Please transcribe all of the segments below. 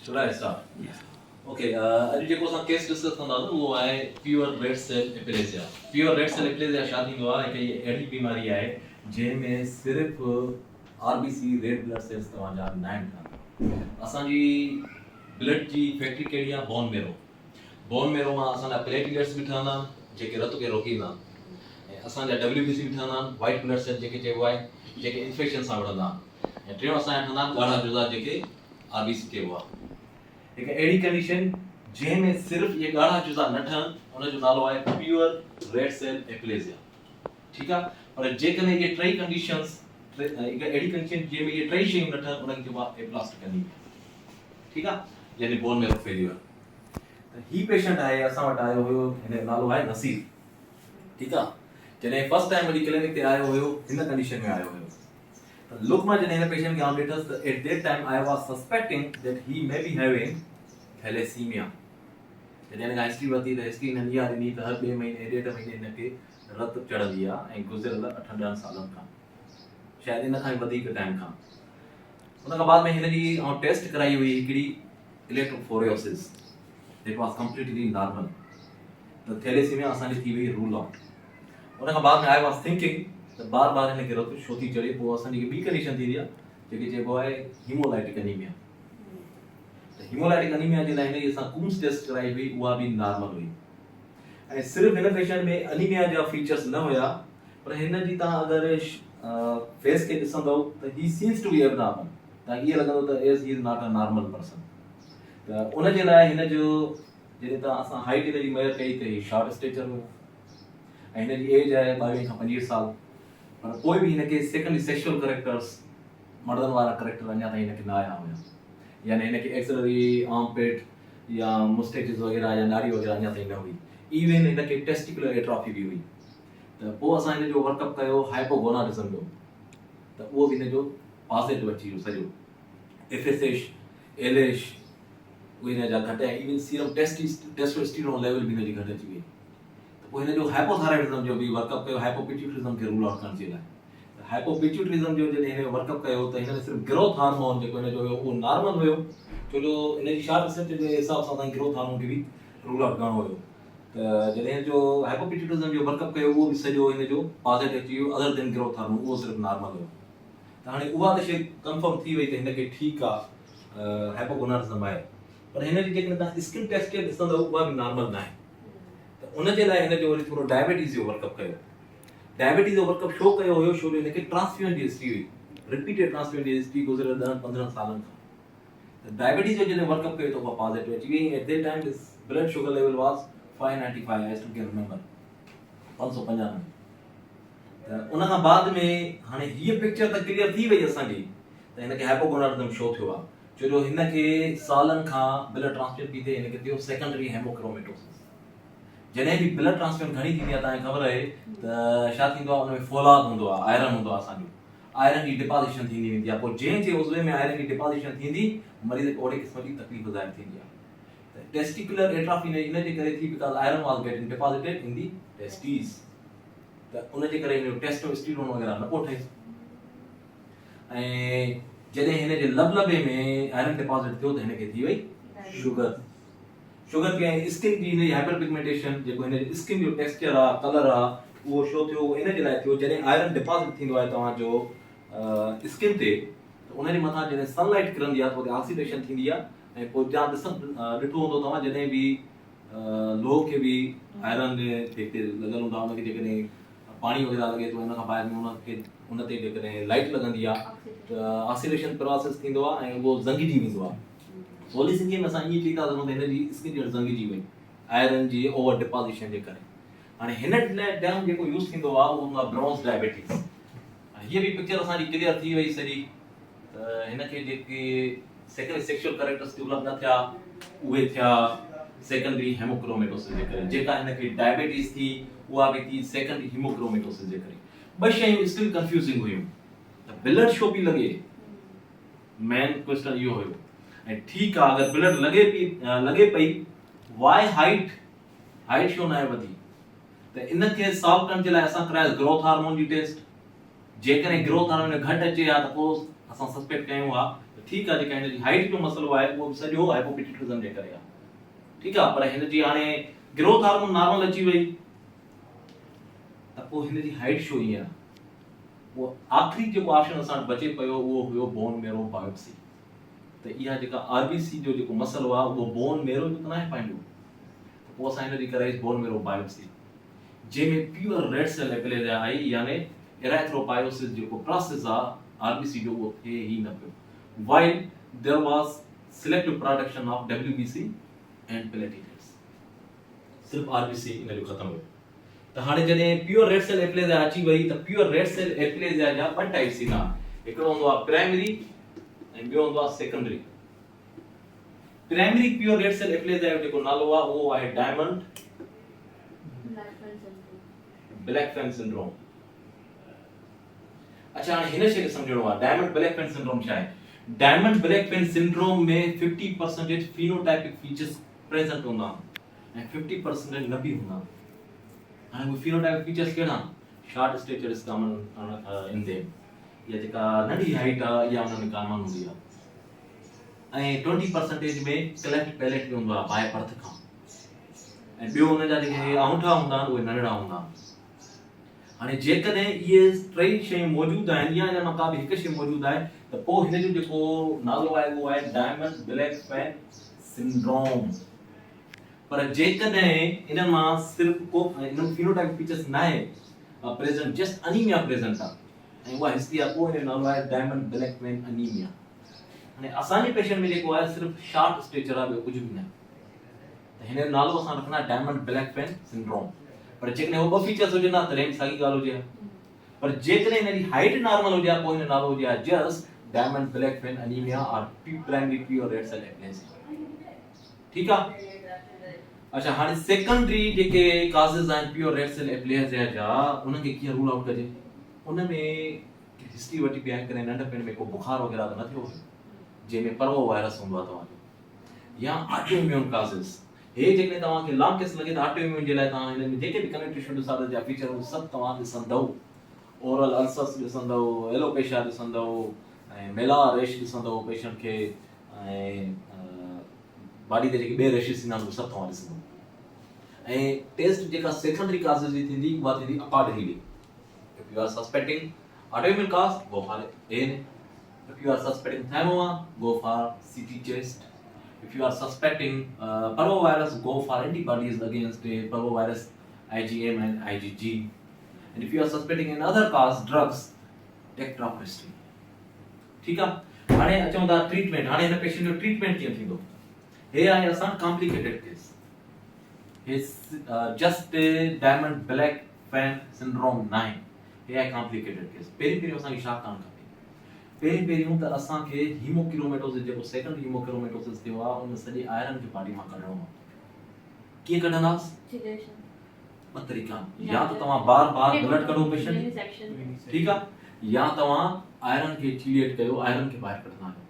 Should I start? Yes. Okay, अॼु जेको असां केस डिस्कस कंदासीं उहो आहे pure red cell aplasia. Pure red cell aplasia छा थींदो आहे? हिकु अहिड़ी बीमारी आहे जंहिंमें सिर्फ़ु आरबीसी रेड ब्लड सेल्स तव्हांजा न आहिनि। असांजी ब्लड जी फैक्ट्री कहिड़ी आहे? Bone marrow. बोन मेरो मां असांजा प्लेटलेट्स बि ठहंदा आहिनि जेके रत खे रोकींदा आहिनि, ऐं असांजा WBC बि ठहंदा आहिनि, वाइट ब्लड सेल जेके चइबो आहे, जेके इन्फेक्शन सां विढ़ंदा आहिनि, ऐं टियों असांजा ठहंदा आहिनि ॻाढ़ा जुज़ा जेके आरबीसी चइबो आहे। हिकु अहिड़ी कंडीशन जंहिंमें सिर्फ़ु इहे ॻाढ़ा जुज़ा न ठहनि, उनजो नालो आहे प्योर रेड सेल एप्लेसिया। ठीकु आहे, पर जेकॾहिं इहे टई कंडीशंस, हिकु अहिड़ी कंडीशन जंहिंमें इहे टई शयूं न ठहनि, उनखे चइबो आहे एप्लास्टिक एनीमिया। ठीकु आहे, यानी बोन मेरो फेल्यूअर। त ही पेशेंट आहे, असां वटि आयो हुयो, हिन जो नालो आहे नसीर। ठीकु आहे, जॾहिं फर्स्ट टाइम वरी क्लिनिक ते आयो हुयो, हिन कंडीशन में आयो हुयो। Look, my general patient can update us. At that time, I was suspecting that he may be having thalassemia. जॾहिं का हिस्ट्री वरिती त हिस्ट्री हिननि इहा ॾिनी त हर 2 महीने 1.5 महीने हिनखे रत चढ़ंदी आहे ऐं गुज़िरियल 8-10 सालनि खां, शायदि इन खां वधीक टाइम खां। उन खां बाद में हिन जी टेस्ट कराई हुई हिकिड़ी electrophoresis, that was completely normal. त थैलेसीमिया असांजी थी वई रूल आउट। उन खां बाद में आई वाज थिंकिंग त बार बार हिनखे रत छो थी चढ़े। पोइ असांजी ॿी कंडीशन थींदी आहे जेके चइबो आहे हीमोलाइटिक एनीमिया। त हीमोलाइटिक एनीमिया जे लाइ हिन जी असां कूम्स टेस्ट कराई हुई, उहा बि नॉर्मल हुई। ऐं सिर्फ़ु हिन पेशेंट में एनीमिया जा फीचर्स न हुया, पर हिन जी तव्हां अगरि फेस खे ॾिसंदव त ही सीम्स टू बी एबनॉर्मल। तव्हांखे ईअं लॻंदो त as he is not a normal person. त उनजे लाइ हिन जो जॾहिं तव्हां असां हाइट हिन जी मेजर कई त ही शॉर्ट स्टेचर में, ऐं हिन जी एज आहे 22 खां 25 साल। पर कोई भी हिनखे सेकेंडरी सेक्सुअल करेक्टर्स, मर्दनि वारा करेक्टर अञा ताईं हिनखे न आया हुया। यानी हिनखे एक्सलरी आर्मपिट या मुस्टेचिस वग़ैरह या नाड़ी वग़ैरह अञा ताईं न हुई। इवन हिनखे टेस्टिकुलर एट्रोफी बि हुई। त पोइ असां हिन जो वर्कअप कयो हाइपोगोनाडिज़म जो, त उहो बि हिन जो पॉज़िटिव अची वियो सॼो। FSH, LH उहे हिन जा घटि ऐं इवन सीरम टेस्टोस्टेरोन लेवल बि हिन जी घटि अची वई। पोइ हिन जो हाइपोथायराइडिज़म जो बि वर्कअप कयो, हाइपोपिट्यूटरिज़म खे रूल आउट करण जे लाइ। हाइपोपिट्यूटरिज़म जो जॾहिं हिन जो वर्कअप कयो त हिन में सिर्फ़ु ग्रोथ हार्मोन जेको हिन जो हुयो उहो नॉर्मल हुयो, छो जो हिन जी शॉर्ट रिसर्च जे हिसाब सां तव्हांखे ग्रोथ हार्मोन खे बि रूल आउट करणो हुयो। त जॾहिं हिन जो हाइपोपिट्यूटरिज़म जो वर्कअप कयो, उहो बि सॼो हिन जो पॉज़िटिव अची वियो, अदर देन ग्रोथ हार्मोन, उहो सिर्फ़ु नॉर्मल हुयो। त हाणे उहा त शइ कंफर्म थी वई त हिनखे ठीकु आहे, हाइपोगोनाडिज़म आहे। पर हिन जी जेकॾहिं तव्हां स्किन टेस्ट खे ॾिसंदव, उहा बि नॉर्मल न आहे। उनजे लाइ हिन जो वरी थोरो डायबिटीज़ जो वर्कअप कयो। डायबिटीज़ जो वर्कअप छो कयो हुयो? छो जो हिनखे ट्रांसफ्यूजन जी हिस्ट्री हुई, रिपीटेड ट्रांसफ्यूजन जी हिस्ट्री गुज़िरियल 10-15 सालनि खां। त डायबिटीज़ जो जॾहिं वर्कअप कयो त उहा पॉज़िटिव अची वई। एट दैट टाइम हिज blood sugar level was 595, I still can remember, 595। त उन खां बाद में हाणे हीअ पिक्चर त क्लियर थी वई असांजी त हिनखे हाइपोगोनाडिज़म छो थियो आहे। छो जो हिनखे सालनि खां ब्लड ट्रांसफ्यूजन थी थिए, हिनखे थियो सेकेंडरी हेमोक्रोमेटोसिस। जॾहिं बि ब्लड ट्रांसफ्यूजन घणी थींदी आहे, तव्हांखे ख़बर आहे त छा थींदो आहे, हुनमें फौलाद हूंदो आहे, आयरन हूंदो आहे असांजो, आयरन जी डिपोज़िशन थींदी वेंदी आहे। पोइ जंहिं जे उज़वे में आयरन जी डिपोज़िशन थींदी, मरीज़ खे ओहिड़े क़िस्म जी तकलीफ़ ज़ाहिर थींदी आहे। त टेस्टिकुलर एट्रोफी इन जे करे थी बिकॉज़ आयरन वाज गेटिंग डिपोज़िटेड इन दी टेस्टीज़। त उनजे करे हिन जो टेस्टोस्टेरोन वग़ैरह न पियो ठहे। ऐं जॾहिं हिन जे लबलबे में आयरन डिपोज़िट थियो त हिनखे थी वई शुगर। शुगर के स्किन जी हिन हाइपर पिगमेंटेशन, जेको हिन जी स्किन जो टेक्सचर आहे, कलर आहे, उहो छो थियो? इन जे लाइ थियो जॾहिं आयरन डिपोज़िट थींदो आहे तव्हांजो स्किन ते, त उन जे मथां जॾहिं सनलाइट किरंदी आहे त उते ऑक्सीडेशन थींदी आहे। ऐं पोइ तव्हां ॾिठो हूंदो तव्हां, जॾहिं बि लोह खे बि आयरन हिते लॻल हूंदो आहे, उनखे जेकॾहिं पाणी वग़ैरह लॻे थो, हिन खां ॿाहिरि में उन ते जेकॾहिं लाइट लॻंदी आहे त ऑक्सीडेशन प्रोसेस थींदो आहे ऐं उहो ज़ंगिजी वेंदो आहे। सोली सिंधी में असां ईअं चई था सघूं त हिन जी स्किन ॼण ज़ंगिजी वई आयरन जी ओवर डिपोज़िशन जे करे। हाणे हिन लाइ टर्म जेको यूज़ थींदो आहे उहो हूंदो आहे ब्रॉन्ज़ डायबिटीज़। हीअ बि पिक्चर असांजी क्लियर थी वई सॼी। त हिनखे जेके सेकेंडरी सेक्सुअल करेक्टर्स डेवलप न थिया, उहे थिया सेकेंडरी हेमोक्रोमेटोसिस जे करे। जेका हिनखे डायबिटीज़ थी, उहा बि थी सेकेंडरी हीमोक्रोमेटोसिस जे करे। ॿ शयूं स्टिल कंफ्यूजिंग हुयूं। त ब्लड छो पई लॻे? मेन क्वेश्चन इहो हुयो। ऐं ठीकु आहे, अगरि ब्लड लॻे पई, वाई हाइट छो न आहे वधी? त इनखे सॉल्व करण जे लाइ असां करायो ग्रोथ हार्मोन जी टेस्ट। जेकॾहिं ग्रोथ हार्मोन घटि अचे हा त पोइ असां सस्पेक्ट कयूं हा त ठीक है जेका हिन जी हाइट जो मसलो आहे वो सॼो हाइपोपिट्यूटिज्म जे करे आहे ठीक आहे पर हिन जी हाणे ग्रोथ हार्मोन नॉर्मल अची वई त पोइ हिन जी हाइट छो ईअं वो आखिरी जेको ऑप्शन असां वटि बचे पियो उहो हुयो बोन मेरो बायोप्सी त इहा जेका आरबीसी जो जेको मसलो आहे उहो बोन मेरो जो न आहे पंहिंजो त पोइ असां हिन जी करे बोन मेरो बायोप्सी जंहिंमें प्योर रेड सेल एप्लेजिया आई यानी एराथ्रोपायोसिस जेको प्रोसेस आहे आरबीसी जो उहो थिए ई न पियो while there was selective production of WBC and platelets सिर्फ आरबीसी इन जो खत्म हो त हाणे जॾहिं प्योर रेड सेल एप्लेजिया अची वई त प्योर रेड सेल एप्लेजिया जा ॿ टाइप्स ईंदा हिकिड़ो हूंदो आहे प्राइमरी ऐं ॿियो हूंदो आहे secondary primary pure red cell aplasia जो जेको नालो आहे उहो आहे डायमंड ब्लैक फैन सिंड्रोम अच्छा हाणे हिन शइ खे सम्झणो आहे डायमंड ब्लैक फैन सिंड्रोम छा आहे डायमंड ब्लैक फैन सिंड्रोम में 50% phenotypic features present होना and 50% न भी होना हाणे वो phenotypic features केड़ा short stature is common in them या जेका नंढी हाइट आ या उन में कॉमन हूंदी आ ऐं 20% में cleft palate भी हूंदो आ बाय बर्थ खां ऐं ॿियो उन जा जेके आउंठा हूंदा आहिनि उहे नंढड़ा हूंदा हाणे जेकॾहिं इहे टई शयूं मौजूद आहिनि या इन मां का बि हिकु शइ मौजूद आहे त पोइ हिन जो जेको नालो आहे उहो आहे डायमंड ब्लैक फैन सिंड्रोम पर जेकॾहिं इन मां सिर्फ को इन फिनोटाइप फीचर्स न आहे प्रेजेंट जस्ट अनीमिया प्रेजेंट आहे ऐं उहा हिस्ट्री आहे पोइ इन नालो आहे डायमंड ब्लैक फैन अनीमिया हाणे असांजे पेशेंट में जेको आहे सिर्फ शॉर्ट स्टेचर आहे ॿियो कुझु बि न त हिन जो नालो असां रखंदा डायमंड ब्लैक फैन सिंड्रोम पर जेकॾहिं उहो ॿ फीचर्स हुजनि त रेंज साॻी ॻाल्हि हुजे पर जेकॾहिं हिन जी हाइट नॉर्मल हुजे पोइ हिन नालो हुजे just Diamond Blackfan anaemia or primary pure red cell aplasia ठीक आहे अच्छा हाणे सेकेंडरी जेके काजेस आहिनि प्योर रेड सेल एप्लेजिया जा उन्हनि खे कीअं रूल आउट कजे उन में हिस्ट्री वठी बि आहे कॾहिं नंढपण में को बुखार वग़ैरह त न थियो जंहिंमें पर्वो वायरस हूंदो आहे तव्हांजो या ऑटोइम्यून काजेस हे जेके तव्हांखे लॉन्ग केस लगे त ऑटोइम्यून जे लाइ तव्हां हिन में जेके बि कनेक्टिव डिसऑर्डर जा फीचर उहे सभु तव्हां ॾिसंदव ओरल अल्सर्स ॾिसंदव एलोपेशिया ॾिसंदव ऐं मेला रेश ॾिसंदव पेशेंट खे ऐं बॉडी ते जेके ॿिए रेशिस ईंदा आहिनि उहे सभु तव्हां ॾिसंदव ऐं टेस्ट जेका सेकेंडरी काज़ेस जी थींदी उहा थींदी accordingly if you are suspecting autoimmune cause go for an if you are suspecting thymoma go for CT chest if you are suspecting parvovirus go for antibodies against parvovirus IgM and IgG and if you are suspecting another cause drugs take trafficking ठीक है हाणे अचूं था treatment हाणे हिन patient जो treatment कीअं थींदो हे आहे असां कॉम्प्लिकेटेड केस हे just Diamond Blackfan syndrome न आहे हे आहे कॉम्प्लिकेटेड केस पहिरीं असांखे छा करणु खपे पहिरीं त असांखे हीमोक्रोमेटोसिस जेको सेकेंड हीमोक्रोमेटोसिस थियो आहे उन सॼे आयरन खे बॉडी मां कढणो आहे कीअं कढंदासीं ॿ तरीक़ा या त तव्हां बार ब्लड कढो पेशेंट ठीक आहे या तव्हां आयरन खे चीलिएट कयो आयरन खे ॿाहिरि कढंदा आहियो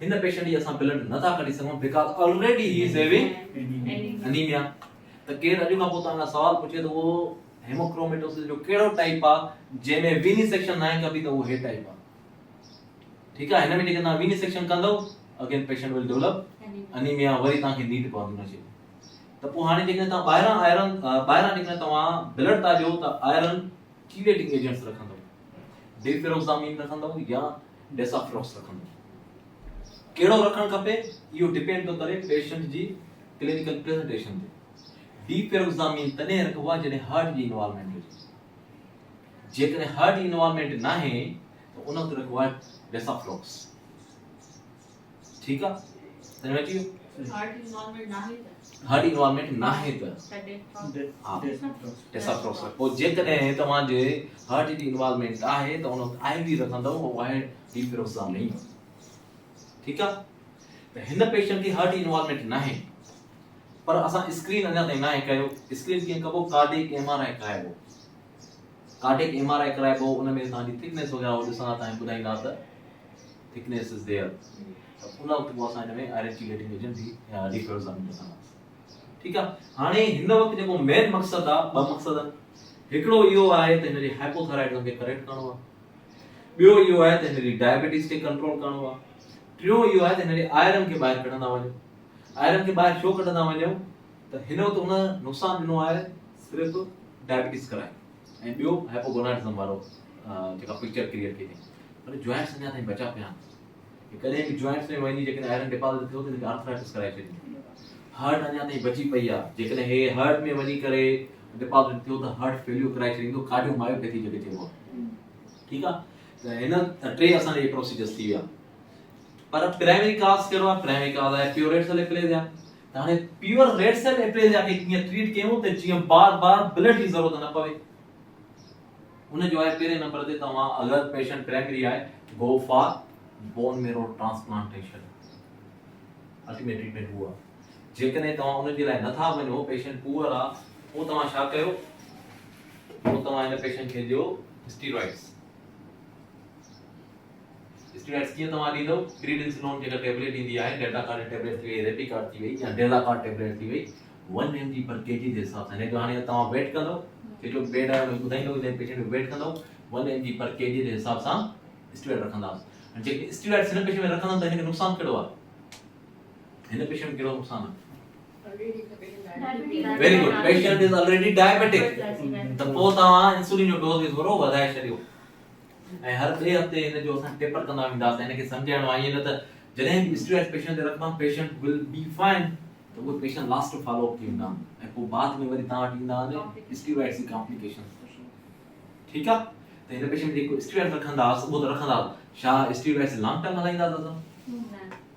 हिन पेशेंट जी असां ब्लड नथा कढी सघूं because already he is having anaemia त केर अॼु खां पोइ तव्हां सवाल पुछे त उहो हीमोक्रोमेटोसिस जो कहिड़ो टाइप आहे जंहिंमें विनिसेक्शन न आहे कबी त उहो हे टाइप आहे ठीक है हिन में जेके तव्हां विनिसेक्शन कंदव अगेन पेशेंट विल डेवलप एनीमिया वरी तव्हांखे नीड पवंदी न अचे त पोइ हाणे जेके तव्हां ॿाहिरां जेके तव्हां ब्लड था ॾियो त आयरन चीलेटिंग एजेंट्स रखंदव डेफेरोक्सामिन रखंदव या डेसाफ्रोक्स रखंदव कहिड़ो रखणु खपे इहो डिपेंड थो करे पेशेंट जी क्लिनिकल प्रेजेंटेशन ते डेफेरोक्सामिन तॾहिं रखबो आहे जॾहिं हार्ट जी इन्वॉल्वमेंट हुजे जेकॾहिं हार्ट जी इन्वॉल्वमेंट न आहे त उन ते रखबो आहे डेसाफ्रोक्स ठीक है समझ में अची हार्ट इन्वॉल्वमेंट ना है त हां डेसाफ्रोक्स पोइ जेकॾहिं तव्हांजे हार्ट जी इन्वॉल्वमेंट आहे त उन आईवी रखंदव उहो आहे डेफेरोक्सामिन ठीक है त हिन पेशेंट जी हार्ट इन्वॉल्वमेंट न आहे पर असां स्क्रीन अञा ताईं न आहे कयो स्क्रीन कीअं कबो कार्डियक एमआरआई कराइबो कार्डियक एमआरआई कराइबो उन में तव्हांजी थिकनेस वगैरह ॾिसंदा तव्हां ॿुधाईंदा त thickness is there उन वक्त वो असां हिन में आयरन चीलेटिंग एजेंट भी डेफेरोक्सामिन रखंदासीं ठीक आहे हाणे हिन वक्त जेको मेन मकसद आहे ॿ मकसद आहिनि हिकिड़ो इहो आहे त हिन जी हाइपोथायराइडिज्म खे करेक्ट करणो आहे ॿियो इहो आहे त हिन जी डायबिटीज़ खे कंट्रोल करणो आहे टियों इहो आहे त हिन जे आयरन खे ॿाहिरि कढंदा वञो। आयरन खे ॿाहिरि छो कढंदा वञो त हिन वक़्तु उन नुक़सान ॾिनो आहे सिर्फ़ु डायबिटीज़ कराए ऐं ॿियो हाइपोगोनाइडिज्म वारो जेका पिक्चर क्रिएट कई पर जॉइंट्स अञा ताईं बचा पिया आहिनि। कॾहिं बि जॉइंट्स में वञी जेकॾहिं आयरन डिपॉज़िट थियो त आर्थराइटिस कराए छॾी। हार्ट अञा ताईं बची पई आहे, जेकॾहिं हे हार्ट में वञी करे डिपॉज़िट थियो त हार्ट फेलियर कराए छॾींदो, कार्डियोमायोपैथी जेके चइबो आहे। ठीकु आहे, त हिन टे असांजे प्रोसीजर्स थी विया। पर प्राइमरी काज़ कहिड़ो आहे? प्राइमरी काज़ आहे प्योर रेड सेल एप्लेज़िया। त हाणे प्योर रेड सेल एप्लेज़िया खे कीअं ट्रीट कयूं त जीअं बार-बार ब्लड जी ज़रूरत न पवे। उन जो आहे पहिरें नंबर ते तव्हां अगरि पेशेंट प्राइमरी आहे, go for bone marrow transplantation. Ultimate treatment उहा। जेकॾहिं तव्हां उन जे लाइ नथा वञो, पेशेंट पुअर आहे, पोइ तव्हां छा कयो? पोइ तव्हां हिन पेशेंट खे ॾियो स्टीरॉइड्स। स्टीरॉइड्स कीअं तव्हां ॾींदव? क्रीडेंसिलोन जेका टेबलेट ईंदी आहे, डेल्टाकार्ड टेबलेट थी वई, रेपिकार्ड थी वई या डेलाकार्ड टेबलेट थी वई, 1 mg पर kg जे हिसाब सां। हिन जो हाणे तव्हां वेट कंदव, जेको बेड में ॿुधाईंदो हिन पेशेंट जो वेट कंदव, 1 mg पर kg जे हिसाब सां स्टीरॉइड रखंदासीं। ऐं जेके स्टीरॉइड्स हिन पेशेंट में रखंदा त हिन खे नुक़सान कहिड़ो आहे? हिन पेशेंट में कहिड़ो नुक़सान आहे? Very good, patient is already diabetic. त पोइ तव्हां इंसुलिन जो डोज थोरो वधाए छॾियो ऐं हर ॿिए हफ़्ते हिन जो असां टेपर कंदा वेंदासीं। हिन खे सम्झाइणो आहे, ईअं न त जॾहिं बि स्टीरॉइड पेशेंट ते रखंदा पेशेंट विल बी फाइन, त उहे पेशेंट लास्ट फॉलो अप थी वेंदा ऐं पोइ बाद में वरी तव्हां वटि ईंदा आहिनि स्टीरॉइड्स जी कॉम्प्लिकेशंस। ठीकु आहे, त हिन पेशेंट जेको स्टीरॉइड रखंदासीं उहो त रखंदासीं, छा स्टीरॉइड्स लॉन्ग टर्म हलाईंदासीं असां?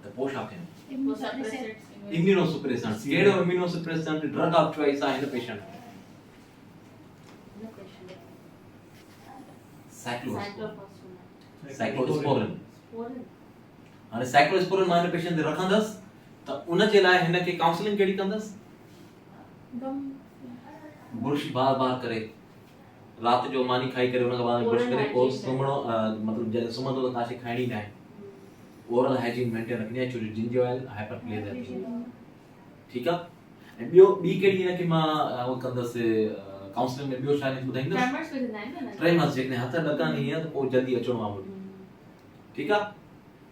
त पोइ छा कयूं? इम्यूनोसुप्रेसेंट्स। कहिड़ो इम्यूनोसुप्रेसेंट ड्रग ऑफ चॉइस आहे हिन पेशेंट? साइक्लोस्पोरिन। हाणे साइक्लोस्पोरिन मां हिन पेशेंट ते रखंदसि त उन जे लाइ हिन खे काउंसलिंग कहिड़ी कंदसि? बुर्श बार-बार करे, राति जो मानी खाई करे उन खां बाद बुर्श करे पोइ सुम्हणो, मतिलबु जॾहिं सुम्हंदो त का शइ खाइणी न आहे। ओरल हाइजीन मेंटेन रखणी आहे, छो जो जिंजर ऑयल हाइपरप्लेजिया थी। ठीकु आहे, ऐं ॿियो ॿी कहिड़ी हिन खे मां उहो कंदसि काउंसलिंग में? ॿियो छा ॿुधाईंदसि? ट्रेमर्स, जेकॾहिं हथ लॻंदी आहे त पोइ जल्दी अचणो आहे मुंहिंजो। ठीकु आहे,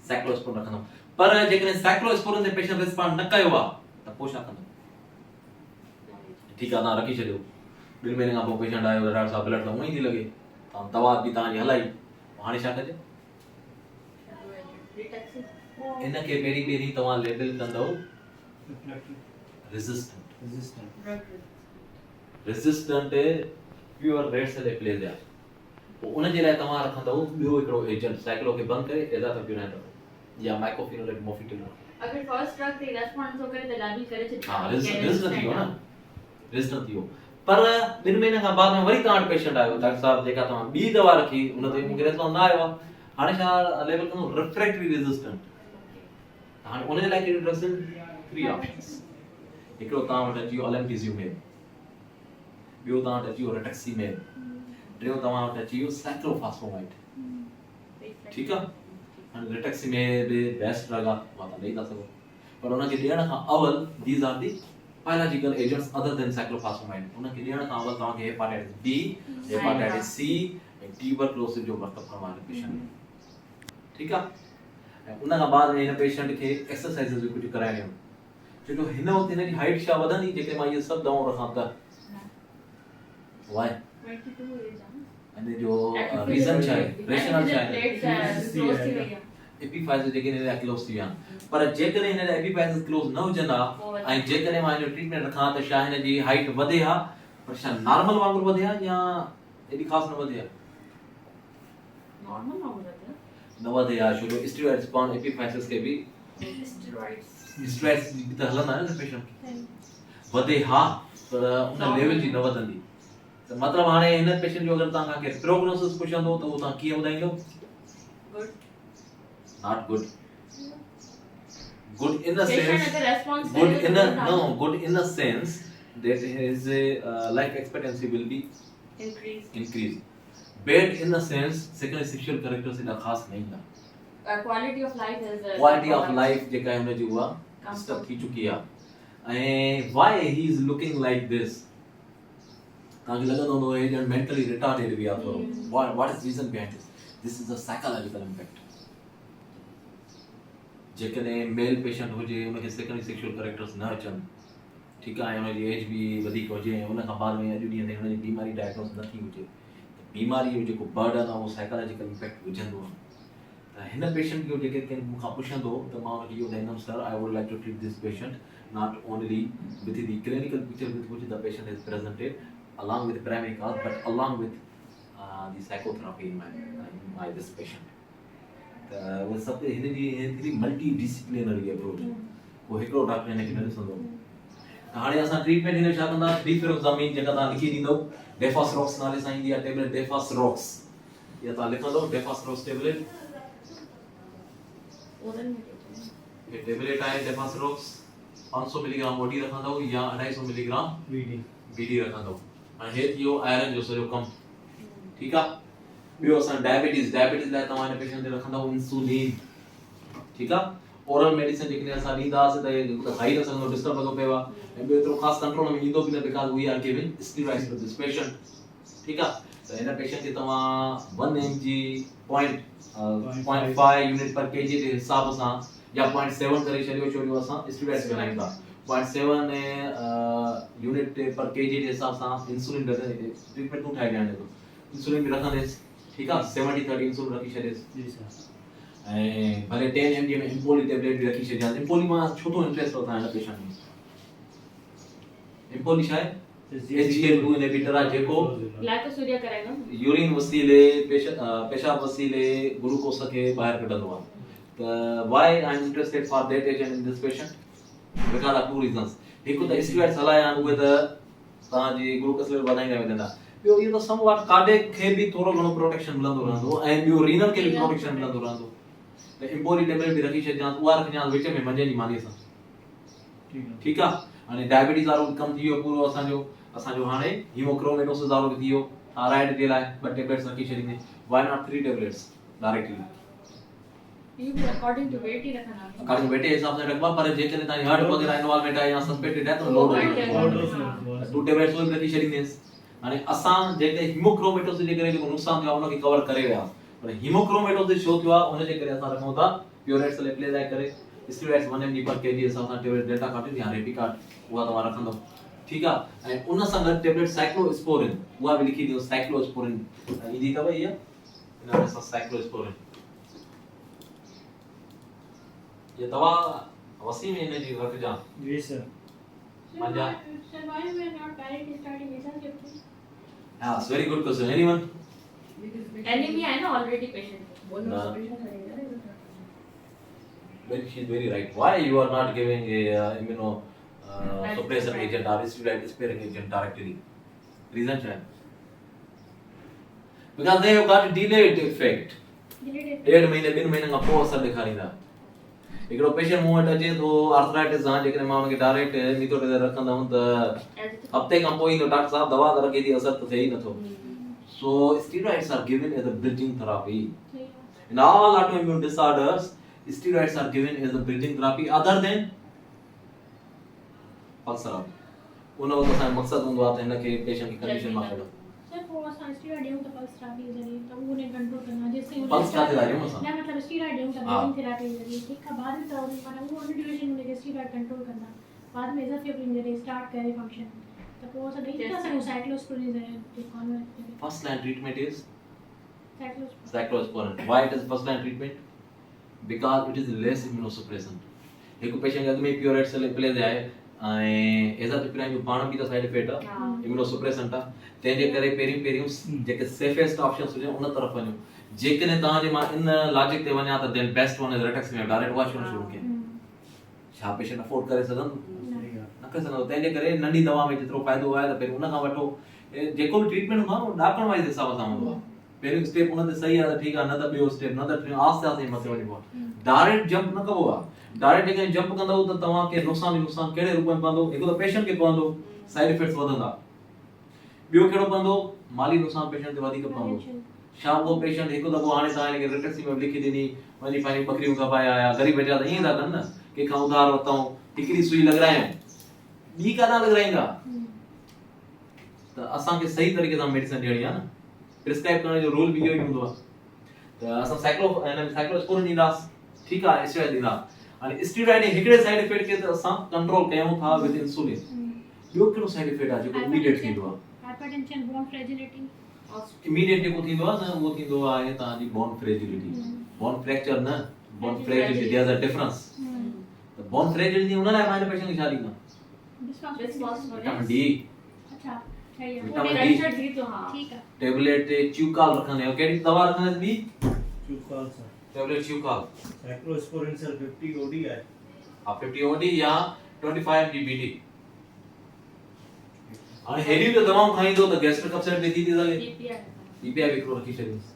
साइक्लोस्पोरिन रखंदो। पर जेकॾहिं साइक्लोस्पोरिन ते पेशेंट रिस्पॉन्ड न कयो आहे त पोइ छा कंदो? ठीकु आहे, तव्हां रखी छॾियो। 2 महीने खां पोइ पेशेंट आयो, डॉक्टर साहब ब्लड त उअं ई थी लॻे, तव्हां दवा बि तव्हांजी हलाई, हाणे छा कजे? इन खे पहिरीं तव्हां लेबल कंदव रेजिस्टेंट प्योर रेड सेल एप्लेज़िया। पोइ उन जे लाइ तव्हां रखंदव ॿियो हिकिड़ो एजेंट, साइक्लो खे बंदि करे एज़ाथोप्यूराइड या माइकोफिनोलेट मोफिटिल। अगर फर्स्ट ड्रग ते रेस्पॉन्स हो करे त लाबी करे छॾी। हां, रेजिस्टेंट थी वियो न, रेजिस्टेंट थी वियो। पर 2 महीने खां बाद में वरी तव्हां वटि पेशेंट आयो, डॉक्टर साहब जेका तव्हां ॿी दवा रखी उन ते मूंखे रेस्पॉन्स न आयो आहे, हाणे छा लेबल कंदो? Refractory resistant. हाणे उन जे लाइ कहिड़ी ड्रग्स आहिनि? 3 ऑप्शंस। हिकिड़ो तव्हां वटि अची वियो अलेंटिज़्यूमेब, ॿियो तव्हां वटि अची वियो रिटक्सीमेब, टियों तव्हां वटि अची वियो साइक्लोफॉस्फेमाइड। ठीकु आहे, हाणे रिटक्सीमेब बेस्ट ड्रग आहे, मां तव्हां ॾेई था सघो, पर उनखे ॾियण खां अवल these are the biological agents other than cyclophosphamide। उनखे ॾियण खां अवल तव्हांखे हेपाटाइटिस बी, हेपाटाइटिस सी ऐं ट्यूबरक्लोसिस जो वर्त करणो आहे पेशेंट में। ठीकु आहे, ऐं उन खां बाद में हिन पेशेंट खे एक्सरसाइज़िस बि कुझु कराइणियूं, छो जो हिन वक़्तु हिन जी हाइट छा वधंदी जेके मां इहे सभु दवाऊं रखां त? वाई? 22 एज आहे। इन जो रीज़न छा आहे? रेशनल छा आहे? एपिफाइसिस जेके हिन जा क्लोज थी विया आहिनि। पर जेकॾहिं हिन जा एपिफाइसिस क्लोज न हुजनि हा ऐं जेकॾहिं मां हिन जो ट्रीटमेंट रखां त छा हिन जी हाइट वधे हा, पर छा नॉर्मल वांगुरु वधे हा या एॾी ख़ासि न वधे हा? नॉर्मल वांगुरु वधे न वधे हा, छो जो स्टीरॉइड्स पाण एपिफाइसिस खे बि स्ट्रेस त हलंदा आहिनि न पेशेंट खे, वधे हा पर उन लेवल जी न वधंदी। त मतिलबु हाणे हिन पेशेंट जो अगरि तव्हां खां प्रोग्नोसिस पुछंदो त उहो तव्हां कीअं ॿुधाईंदो? Not good. Good in the sense, good in the sense that his life expectancy will be increased. Bad in the sense secondary sexual characters इतना खास नहीं था। Quality of life is quality of life जेका है उन्हें जो हुआ disturb थी चुकी है। And why he is looking like this? ताकि लगा दोनों एजेंट mentally retarded भी आप what is reason behind this? This is a psychological impact. जेकॾहिं मेल पेशेंट हुजे उनखे सेकेंडरी सेक्सुअल कैरेक्टर्स न अचनि, ठीकु आहे, ऐं हुनजी एज बि वधीक हुजे ऐं उन खां बाद में अॼु ॾींहं ताईं हुनजी बीमारी डायग्नोस न थी हुजे, त बीमारी जो जेको बर्डन आहे उहो साइकोलॉजिकल इम्पैक्ट विझंदो आहे। त हिन पेशेंट जो जेके केरु मूंखां पुछंदो त मां हुनखे इहो ॿुधाईंदुमि, sir I would like to treat this patient not only with the clinical picture with which the patient is presented along with primary cause but along with the psychotherapy in my this patient. त उहो सभु हिनजी multi disciplinary approach उहो हिकिड़ो doctor हिनखे न ॾिसंदो। त हाणे असां ट्रीटमेंट हिन छा कंदा, डिफेरोक्सामिन जेका तव्हां लिखी ॾींदव, डेफासरॉक्स नाले सां ईंदी आहे टेबलेट, डेफासरॉक्स या तव्हां लिखंदव डेफासरॉक्स टेबलेट, ओरल में देते ये टेबलेट आहे डेफासरॉक्स 500 मिलीग्राम ओडी रखंदव या 250 मिलीग्राम बीडी रखंदव। हाणे हे थियो आयरन जो सॼो कमु, ठीकु आहे। ॿियो असां डायबिटीज़ लाइ तव्हां हिन पेशेंट ते रखंदव इंसुलिन, ठीकु आहे। ओरल मेडिसिन जेकॾहिं असां ॾींदासीं त हे खाई न सघंदो, डिस्टर्ब लॻो पियो आहे, ऐं ॿियो एतिरो ख़ासि कंट्रोल में ईंदो बि न, because we are giving steroids to this patient, ठीकु आहे। त हिन पेशेंट खे तव्हां 1 mg 0.5 यूनिट पर केजी जे हिसाब सां या 0.7 करे छॾियो, छो असां स्टेरॉइड्स विझायूं था, 0.7 यूनिट पर केजी जे हिसाब सां इंसुलिन ट्रीटमेंट तूं ठाहे ॾियणु ॾियो, इंसुलिन बि रखंदेसि, ठीकु आहे। 70-30 इंसुलिन रखी छॾेसि, ऐं भले 10 mg में इम्पोली टेबलेट बि रखी छॾियां। इम्पोली मां छो थो इंट्रेस्ट वठां हिन पेशेंट में, इम्पोली छा आहे, SGLT2 इनहिबिटर आहे जेको ग्लाइकोसूरिया कराएगा, यूरिन वसीले पेशाब वसीले ग्लूकोस खे ॿाहिरि कढंदो आहे। त why I am interested for that agent in this patient, because of 2 reasons. हिकु त स्टेरॉइड्स हलाया आहिनि, उहे त तव्हांजी ग्लूकोस लेवल वधाईंदा वेंदा। ॿियो इहो त समवॉट कार्डियक खे बि थोरो घणो प्रोटेक्शन मिलंदो रहंदो, ऐं ॿियो रीनल खे बि प्रोटेक्शन मिलंदो रहंदो। त इम्पोली टेबलेट बि रखी छॾिजांसि, उहा रखिजांसि विच में मंझंदि जी मानीअ सां, ठीकु आहे। हाणे डायबिटीज़ वारो बि कमु थी वियो पूरो असांजो हाणे हीमोक्रोमेटोसिस वारो बि थी वियो, थायराइड जे लाइ 2 टेबलेट्स रखी छॾींदे, व्हाई नॉट 3 टेबलेट्स डायरेक्टली, ये भी अकॉर्डिंग टू वेट ही रखना है, अकॉर्डिंग वेट जे हिसाब सां रखबा। पर जेकॾहिं तव्हांजी हार्ट वग़ैरह इन्वॉल्वमेंट आहे या सस्पेक्टेड आहे त लोड 2 टेबलेट्स उहे बि रखी छॾींदेसि। हाणे असां जेके हीमोक्रोमेटोसिस जे करे जेको नुक़सान थियो आहे उनखे कवर करे विया, पर हीमोक्रोमेटोसिस छो थियो आहे उन जे करे असां रखूं था प्योरेट्स लेप्लेज़ाइड करे स्टेरॉइड्स 1 mg पर केजी हिसाब सां टेबलेट डेल्टा कार्टिन या रेपिकार्ड उहा तव्हां रखंदव, ठीकु आहे। ऐं उन सां गॾु टेबलेट साइक्लोस्पोरिन उहा बि लिखी ॾियो, साइक्लोस्पोरिन ईंदी अथव इहा, इन में साइक्लोस्पोरिन ये दवा वसी में इनजी रखजां। जी सर। मंजा Sir, why we are not directly starting mesangiopathy? हां, very good question. Anyone? Anaemia है ना already patient, No. She is very right. Why you are not giving a immuno suppressant agent or steroid sparing agent directly? Reason क्या है? Because they have got delayed effect. डेढ़ महीने 2 महीने का पोइ असर ॾेखारींदा। हिकिड़ो पेशेंट मूं वटि अचे थो आर्थराइटिस सां, जेकॾहिं मां हुनखे डायरेक्ट मीथोट्रेक्सेट रखंदमि त हफ़्ते खां पोइ ईंदो, डॉक्टर साहब दवा त रखे थी, असर त थिए ई नथो। So steroids are given as a bridging therapy. In all autoimmune disorders, steroids are given as a bridging therapy other than pulse therapy. उन वक़्त असांजो मक़सदु हूंदो आहे त हिनखे पेशेंट की कंडीशन मां कढो। Sir, वो असां steroid ॾियूं त pulse therapy ज़रिए त उन्हें कंट्रोल करना, जैसे उन्हें Pulse छा थी ॾियूं असां? न मतलब steroid ॾियूं त bridging therapy ज़रिए, ठीक है। बाद में तो माना वो ड्यूरेशन में लेके steroid कंट्रोल करना, बाद में इज़ाफियोप्रिन ज़रिए स्टार्ट करे फंक्शन त पोइ असां ॾेई था सघूं साइक्लोस्पोरिन ज़रिए जो convert. First line treatment is cyclosporin. cyclosporin. Why it is first line treatment? Because it is less immunosuppressant. हिकु पेशेंट अॻु में प्योरेट सेल प्लेज आहे ऐं एज़ाथियोप्रिन जो पाण बि त साइड इफेक्ट आहे, इम्यूनोसुप्रेसेंट आहे, तंहिंजे करे पहिरियों जेके सेफेस्ट ऑप्शंस हुजनि उन तरफ़ वञो। जेकॾहिं तव्हांजे मां इन लॉजिक ते वञा त देन बेस्ट वन इज रेटक्सिमेब, डायरेक्ट उहा शुरू कयां। छा पेशेंट अफोर्ड करे सघंदो? न करे सघंदो। तंहिंजे करे नंढी दवा में जेतिरो फ़ाइदो आहे त पहिरियों उन खां वठो। जेको बि ट्रीटमेंट हूंदो आहे उहो डॉक्टर वाइज़ हिसाब सां हूंदो आहे। पहिरियों स्टेप उन ते सही आहे त ठीकु आहे, न त ॿियो स्टेप, न त टियों, आस्ते आस्ते मथे वञिबो आहे। डायरेक्ट जंप न कबो आहे। डायरेक्ट जेकॾहिं जंप कंदव त तव्हांखे नुक़सान कहिड़े रूप में पवंदो? हिकु त पेशेंट खे पवंदो, साइड इफेक्ट्स वधंदा। ॿियो कहिड़ो पवंदो? माली नुक़सान पेशेंट ते वधीक पवंदो। छा उहो पेशेंट हिकु दफ़ो हाणे तव्हां हिनखे रेटक्सिमेब लिखी ॾिनी, वञी पंहिंजी बकरियूं कपाए आया, ग़रीब वेठा त ईअं था कनि न, कंहिंखां उधार वरितऊं, हिकिड़ी सुई लॻारायूं, ॿी काॾा लॻाराईंदा? त असांखे सही तरीक़े सां मेडिसिन ॾियणी आहे न, प्रिस्क्राइब करण जो रूल बि इहो ई हूंदो आहे। त असां साइक्लोस्पोरिन ॾींदासीं, ठीकु आहे, स्टेरॉइड ॾींदा। हाणे स्टीरॉइड हिकिड़े साइड इफेक्ट खे त असां कंट्रोल कयूं था विद इंसुलिन ॿियो कहिड़ो साइड इफेक्ट आहे जेको इमीडिएट थींदो आहे हाइपरटेंशन बोन फ्रेजिलिटी इमीडिएट जेको थींदो आहे न उहो थींदो आहे तव्हांजी बोन फ्रेजिलिटी बोन फ्रैक्चर न bone fragility there is a difference त बोन फ्रेजिलिटी उन लाइ मां हिन पेशेंट खे छा ॾींदा विटामिन डी अच्छा सही है विटामिन टेंशन दी तो हां ठीक है टेबलेट ते च्यूकाल रखंदे आहियो कहिड़ी दवा रखंदे ॿी चुकाल सर टेबलेट च्यूकाल साइक्लोस्पोरिन सर 50 ओडी है 50 ओडी या 25 जीबीडी हाणे हेॾी त दवाऊं खाईंदो त गैस्ट्रिक अपसेट बि थी सघे बीपीआई बि हिकिड़ो रखी छॾींदुसि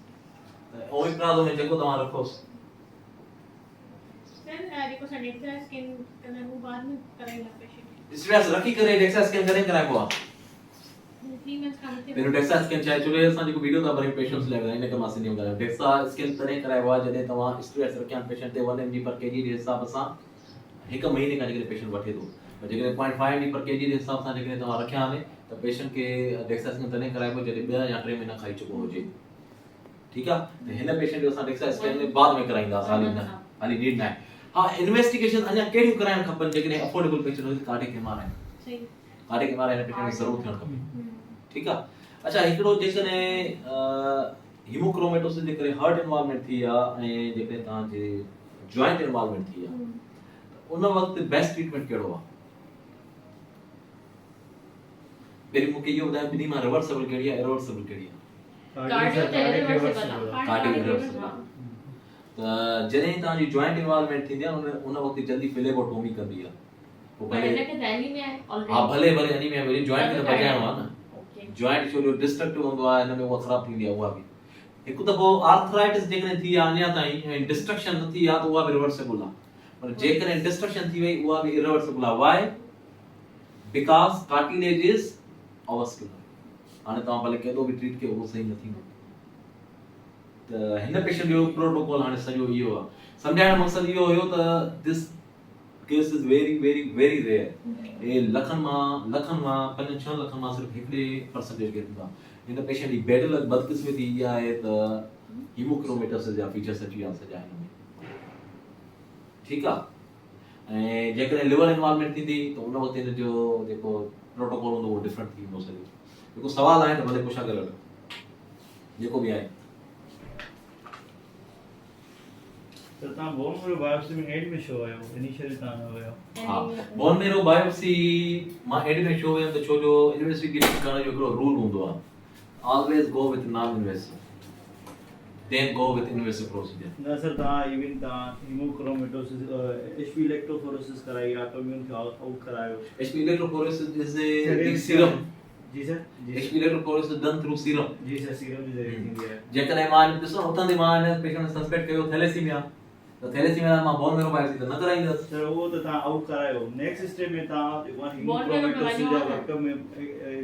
त ओमिप्राज़ोल में जेको तव्हां रखोसि सर देखो सर डेक्सा स्कैन करना वो बाद में करेगा पेशेंट स्ट्रेस रखी करे डेक्सा स्कैन कॾहिं कराइबो आहे 3 मंथ्स का मतलब पहिरियों डेक्सा स्कैन चाहे चुले असां जेको वीडियो था बने पेशेंट्स लाइ इन करे मां सिंधी में ॻाल्हायां डेक्सा स्कैन तॾहिं कराइबो आहे जॾहिं तव्हां स्ट्रेस रखिया पेशेंट ते 1 mg पर kg जे हिसाब सां हिकु महीने खां जेकॾहिं पेशेंट वठे थो पर जेकॾहिं 0.5 mg पर kg जे हिसाब सां जेकॾहिं तव्हां रखिया आहिनि त पेशेंट खे डेक्सा स्कैन तॾहिं कराइबो जॾहिं 2 या 3 महीना खाई चुको हुजे ठीकु आहे त हिन पेशेंट जो असां डेक्सा स्कैन में बाद में कराईंदासीं हाली नीड न आहे हा इन्वेस्टिगेशन अञा कहिड़ियूं कराइण खपनि जेकॾहिं अफोर्डेबल पेशेंट हुजे कार्डियक एमआरआई सही कार्डियक एमआरआई हिन पेशेंट खे ज़रूर थियणु खपे ठीकु आहे अच्छा हिकिड़ो जेकॾहिं हीमोक्रोमेटोसिस जे करे हार्ट इन्वॉल्वमेंट थी आहे ऐं जेकॾहिं तव्हांजे जॉइंट इन्वॉल्वमेंट थी आहे उन वक़्तु बेस्ट ट्रीटमेंट कहिड़ो आहे पहिरीं मूंखे इहो ॿुधायो ॿिन्ही मां रिवर्सेबल कहिड़ी आहे इरिवर्सेबल कहिड़ी आहे कार्डियक रिवर्सेबल त जॾहिं तव्हांजी जॉइंट इन्वॉल्वमेंट थींदी आहे उन वक़्तु जल्दी फिलेबोटोमी कंदी आहे पोइ भले हा भले एनीमिया में जॉइंट खे बचाइणो आहे न जॉइंट छो जो डिस्ट्रक्टिव हूंदो आहे हिन में उहा ख़राब थींदी आहे उहा बि हिकु दफ़ो आर्थराइटिस जेकॾहिं थी आहे अञा ताईं ऐं डिस्ट्रक्शन न थी आहे त उहा बि रिवर्सेबल आहे पर जेकॾहिं डिस्ट्रक्शन थी वई उहा बि इरिवर्सेबल आहे वाई बिकॉज़ कार्टिलेज इज अवस्कुलर हाणे तव्हां भले केॾो बि ट्रीट कयो उहो सही न थींदो त हिन पेशेंट जो प्रोटोकॉल हाणे सॼो इहो आहे सम्झाइण मक़सदु इहो हुयो त this case is very very very rare ए लखन मां 5-6 लखन मां सिर्फ 1% केस हूंदा हिन पेशेंट जी बेड लग बदकिस्मती इहा आहे त हीमोक्रोमेटोसिस जा फीचर्स अची विया सॼा हिन में ठीकु आहे ऐं जेकॾहिं लिवर इन्वॉल्वमेंट थींदी त उन वक़्तु हिन जो जेको प्रोटोकॉल हूंदो उहो डिफरेंट थी वेंदो सॼो जेको सवाल आहे त भले पुछा करे वठो जेको बि आहे तो ता बोन मेरो बायोप्सी में एड में शो आयो इनिशियली ता न आयो हां बोन मेरो बायोप्सी मां एड में शो हुयम त छो जो इन्वेस्टिगेशन करण जो हिकिड़ो रूल हूंदो आहे always go with non invasive then go with invasive procedure न सर ता इवन ता हीमोक्रोमेटोसिस एचपी इलेक्ट्रोफोरेसिस कराई ऑटोइम्यून के आउट करायो Hb electrophoresis is a serum जी sir Hb electrophoresis done through serum जी सर सीरम इज एवरीथिंग है जेकॾहिं मां ॾिसो उतां ते मां पेशेंट सस्पेक्ट कयो थैलेसीमिया तो थैलेसीमिया मां बोन मेरो बायोप्सी त न कराईंदसि सर वो तो ता आउट करायो नेक्स्ट स्टेप में ता वन हीमोक्रोमेटोसिस जा वर्क में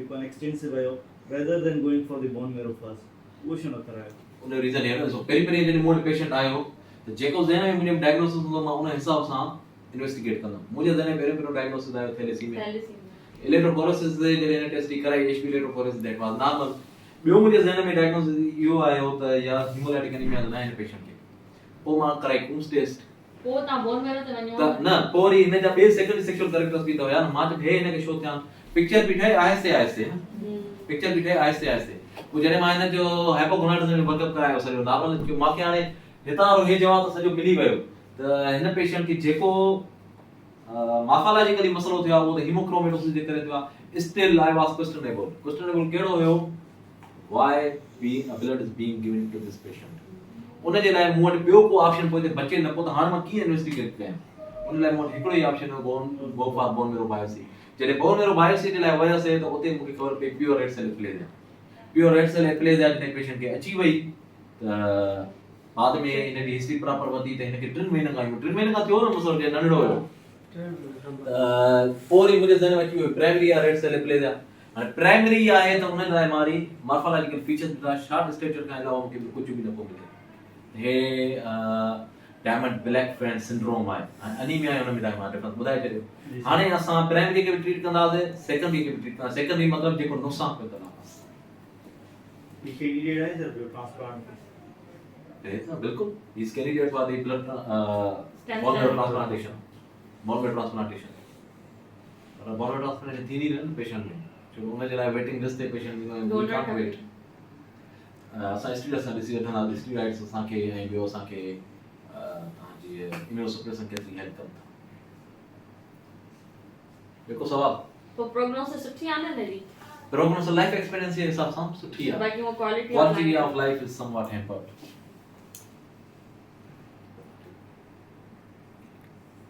वन एक्सटेंसिव आयो rather than going for the bone marrow first वो शनो करायो उन रीजन है सो पेरी जॾहिं मूं वटि पेशेंट आयो त जेको ज़हन में मुंहिंजो डायग्नोसिस हूंदो मां उन हिसाब सां इन्वेस्टिगेट कंदुमि मुंहिंजे ज़हन में पहिरियों डायग्नोसिस आयो थैलेसीमिया इलेक्ट्रोफोरेसिस जे जॾहिं हिन टेस्ट कराई HP electrophoresis that was normal ॿियो मुंहिंजे ज़हन में डायग्नोसिस इहो आयो त या हीमोलाइटिक एनीमिया न आहे हिन पेशेंट खे पोइ मां कराई कूम्स टेस्ट पोइ तव्हां बोन मेरो ते वञो त न पोइ वरी हिन जा ॿिए सेकेंडरी सेक्सुअल कैरेक्टर्स बि अथव यार मां चयो हे हिन खे छो थिया पिक्चर बि ठहे आहिस्ते पिक्चर बि ठहे आहिस्ते पोइ जॾहिं मां हिन जो हाइपोगोनाडिज्म जो वर्कअप करायो सॼो नॉर्मल जो मूंखे हाणे हितां हे जवाब त सॼो मिली वियो त हिन पेशेंट खे जेको मार्फोलॉजिकली मसलो थियो आहे उहो त हीमोक्रोमेटोसिस जे करे थियो आहे स्टिल आई वाज क्वेश्चनेबल कहिड़ो हुयो why blood is being given to this patient उन जे लाइ मूं वटि ॿियो को ऑप्शन पोइ बचे न पोइ त हाणे मां कीअं इन्वेस्टिगेट कयां उन लाइ मूं वटि हिकिड़ो ई ऑप्शन हो बोन मेरो बायोप्सी जॾहिं बोन मेरो बायोप्सी जे लाइ वियसि त उते मूंखे ख़बर पई प्योर रेड सेल एप्लेज़िया हिन पेशेंट खे अची वई त बाद में हिन जी हिस्ट्री प्रॉपर वधी त हिन खे 3 महीना खां थियो न मसलो जे नंढड़ो हुयो पोइ वरी मुंहिंजे ज़हन में अची वियो प्राइमरी आहे रेड सेल एप्लेज़िया हाणे प्राइमरी आहे त उन लाइ मारी मार्फोलॉजिकल फीचर्स ॿुधा शॉर्ट स्टेचर खां अलावा मूंखे कुझु बि न पियो मिले हे डायमंड ब्लैक फ्रेंड सिंड्रोम आहे एनीमिया हुन में मां डिफरेंस ॿुधाए छॾियो हाणे असां प्राइमरी खे बि ट्रीट कंदासीं सेकेंडरी खे बि ट्रीट कंदासीं सेकेंडरी मतिलबु जेको नुक़सान पियो कंदासीं ये कैंडिडेट है सर जो ट्रांसप्लांट भेजना बिल्कुल is candidate for the blood Stem bone cell. Transplantation और बोन ट्रांसप्लांटेशन थी नहीं पेशेंट में जो उन जे लाइ वेटिंग लिस्ट ते पेशेंट वी Donor कांट खपे. वेट असां स्टीराइड्स सां ॾिसी वठंदा स्टीराइड्स असांखे ऐं ॿियो असांखे तव्हांजी इम्यूनोसप्रेशन केतिरी हेल्प कनि था जेको सवाल तो प्रोग्नोसिस सुठी आहे न नरी प्रोग्नोसिस लाइफ एक्सपीरियंस जे हिसाब सां सुठी आहे बाकी वो quality quality of life is somewhat hampered